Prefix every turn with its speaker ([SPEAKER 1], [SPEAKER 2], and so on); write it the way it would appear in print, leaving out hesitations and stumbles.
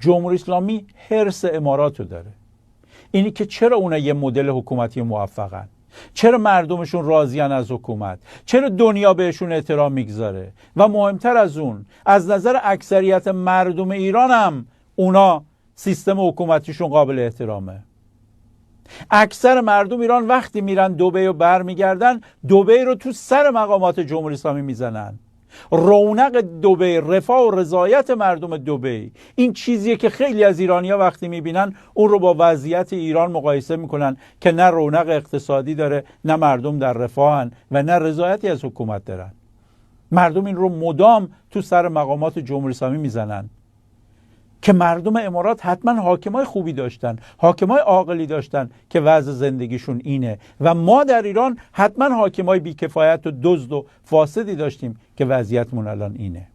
[SPEAKER 1] جمهوری اسلامی حرص اماراتو داره، اینی که چرا اونا یه مدل حکومتی موفقن، چرا مردمشون راضیان از حکومت، چرا دنیا بهشون احترام میگذاره و مهمتر از اون از نظر اکثریت مردم ایران هم اونا سیستم حکومتیشون قابل احترامه. اکثر مردم ایران وقتی میرن دبی و برمیگردن دبی رو تو سر مقامات جمهوری اسلامی میزنن. رونق دبی، رفاه و رضایت مردم دبی، این چیزیه که خیلی از ایرانی‌ها وقتی میبینن اون رو با وضعیت ایران مقایسه میکنن که نه رونق اقتصادی داره، نه مردم در رفاهن و نه رضایتی از حکومت دارن. مردم این رو مدام تو سر مقامات جمهوری اسلامی میزنن که مردم امارات حتما حاکمای خوبی داشتن، حاکمای عاقلی داشتن که وضع زندگیشون اینه و ما در ایران حتما حاکمای بیکفایت و دزد و فاسدی داشتیم که وضعیتمون الان اینه.